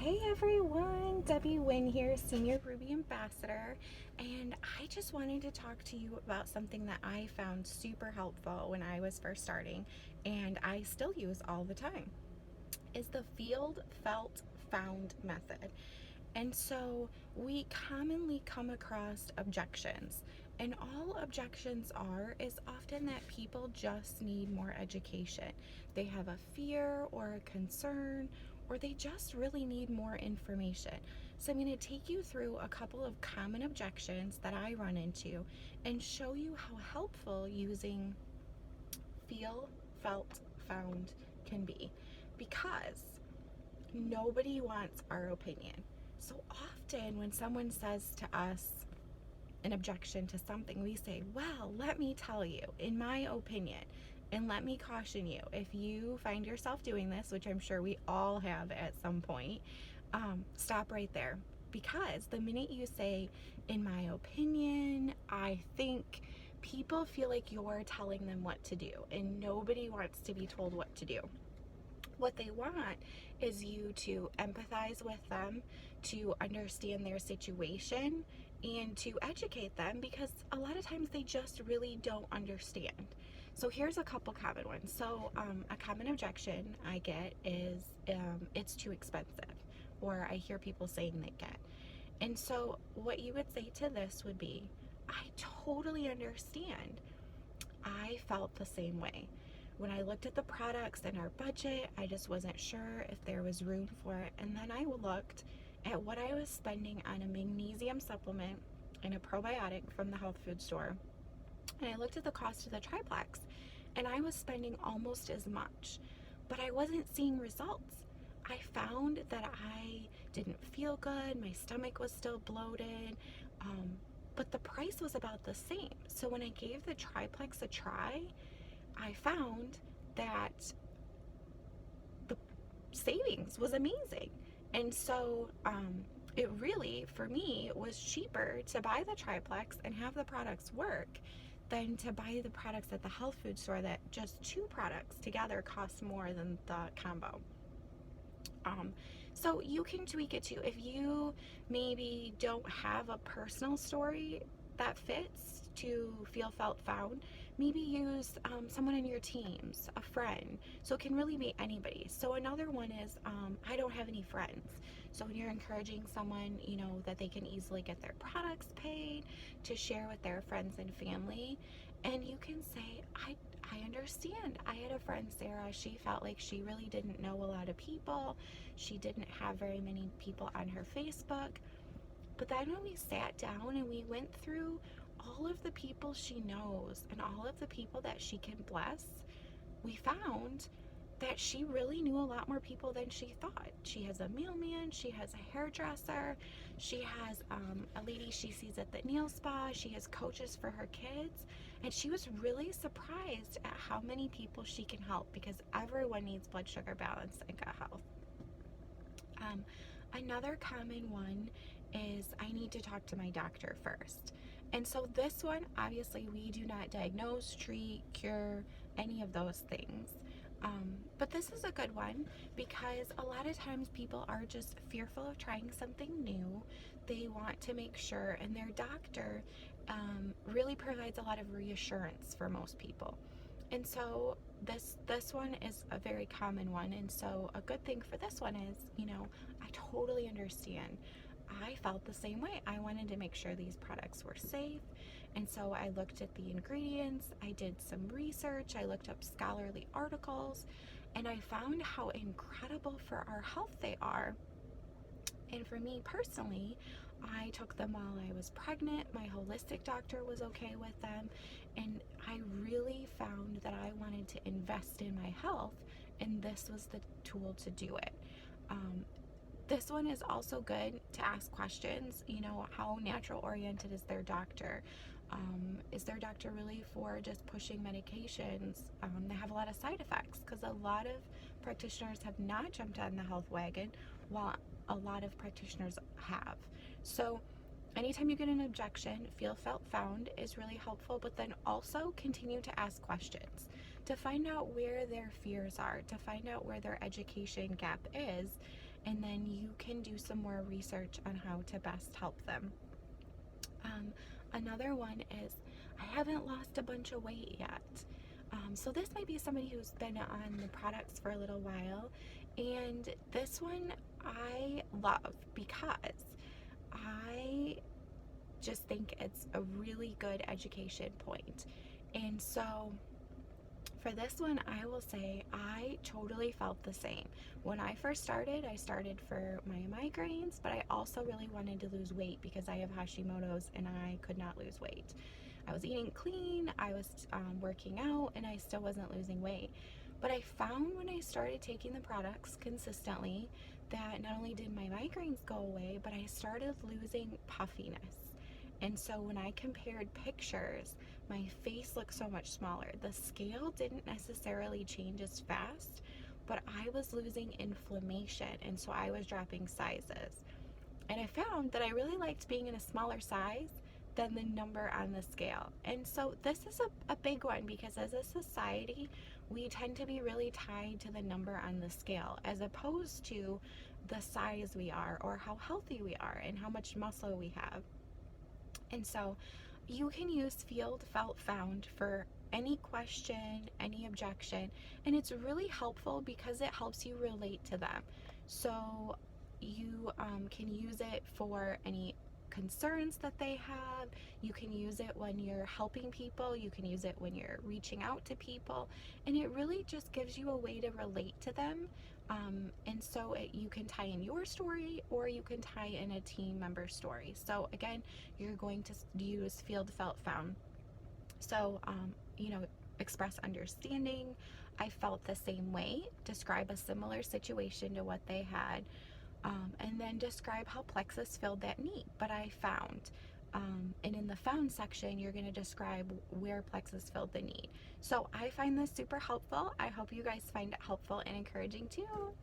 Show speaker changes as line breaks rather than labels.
Hey everyone, Debbie Wynn here, Senior Ruby Ambassador, and I just wanted to talk to you about something that I found super helpful when I was first starting, and I still use all the time, is the field, felt, found method. And so we commonly come across objections, and all objections are is often that people just need more education. They have a fear or a concern, or they just really need more information. So I'm going to take you through a couple of common objections that I run into and show you how helpful using feel, felt, found can be, because nobody wants our opinion. So often when someone says to us an objection to something, we say, well, let me tell you, in my opinion, and let me caution you, if you find yourself doing this, which I'm sure we all have at some point, stop right there. Because the minute you say, in my opinion, I think, people feel like you're telling them what to do, and nobody wants to be told what to do. What they want is you to empathize with them, to understand their situation, and to educate them, because a lot of times they just really don't understand. So here's a couple common ones. So a common objection I get is it's too expensive, or I hear people saying they get. And so what you would say to this would be, I totally understand. I felt the same way. When I looked at the products and our budget, I just wasn't sure if there was room for it. And then I looked at what I was spending on a magnesium supplement and a probiotic from the health food store. And I looked at the cost of the triplex, and I was spending almost as much, but I wasn't seeing results. I found that I didn't feel good. My stomach was still bloated. But the price was about the same. So when I gave the triplex a try, I found that the savings was amazing. And so it really, for me, was cheaper to buy the triplex and have the products work than to buy the products at the health food store, that just two products together cost more than the combo. So you can tweak it too. If you maybe don't have a personal story that fits to feel, felt, found, maybe use someone in your teams, a friend. So it can really be anybody. So another one is, I don't have any friends. So when you're encouraging someone, that they can easily get their products paid to share with their friends and family, and you can say, I understand. I had a friend, Sarah. She felt like she really didn't know a lot of people. She didn't have very many people on her Facebook. But then when we sat down and we went through all of the people she knows and all of the people that she can bless, we found that she really knew a lot more people than she thought. She has a mailman, she has a hairdresser, she has a lady she sees at the nail spa, she has coaches for her kids, and she was really surprised at how many people she can help, because everyone needs blood sugar balance and gut health. Another common one is, I need to talk to my doctor first. And so this one, obviously, we do not diagnose, treat, cure, any of those things. But this is a good one, because a lot of times people are just fearful of trying something new. They want to make sure, and their doctor really provides a lot of reassurance for most people. And so this one is a very common one. And so a good thing for this one is, I totally understand. I felt the same way. I wanted to make sure these products were safe. And so I looked at the ingredients, I did some research, I looked up scholarly articles, and I found how incredible for our health they are. And for me personally, I took them while I was pregnant. My holistic doctor was okay with them. And I really found that I wanted to invest in my health, and this was the tool to do it. This one is also good to ask questions. How natural oriented is their doctor? Is their doctor really for just pushing medications that have a lot of side effects? Because a lot of practitioners have not jumped on the health wagon, while a lot of practitioners have. So anytime you get an objection, feel, felt, found is really helpful, but then also continue to ask questions to find out where their fears are, to find out where their education gap is, and then you can do some more research on how to best help them. Another one is, I haven't lost a bunch of weight yet. So this might be somebody who's been on the products for a little while, and this one I love because I just think it's a really good education point. And so for this one, I will say I totally felt the same. When I first started, I started for my migraines, but I also really wanted to lose weight because I have Hashimoto's and I could not lose weight. I was eating clean, I was working out, and I still wasn't losing weight. But I found when I started taking the products consistently that not only did my migraines go away, but I started losing puffiness. And so when I compared pictures, my face looked so much smaller. The scale didn't necessarily change as fast, but I was losing inflammation, and so I was dropping sizes. And I found that I really liked being in a smaller size than the number on the scale. And so this is a big one because as a society, we tend to be really tied to the number on the scale as opposed to the size we are or how healthy we are and how much muscle we have. And so you can use field, felt, found for any question, any objection, and it's really helpful because it helps you relate to them. So you can use it for any concerns that they have. You can use it when you're helping people. You can use it when you're reaching out to people. And it really just gives you a way to relate to them. And so you can tie in your story or you can tie in a team member story. So again, you're going to use field, felt, found. So, express understanding. I felt the same way. Describe a similar situation to what they had. And then describe how plexus filled that need. But I found. And in the found section, you're going to describe where plexus filled the need. So I find this super helpful. I hope you guys find it helpful and encouraging too.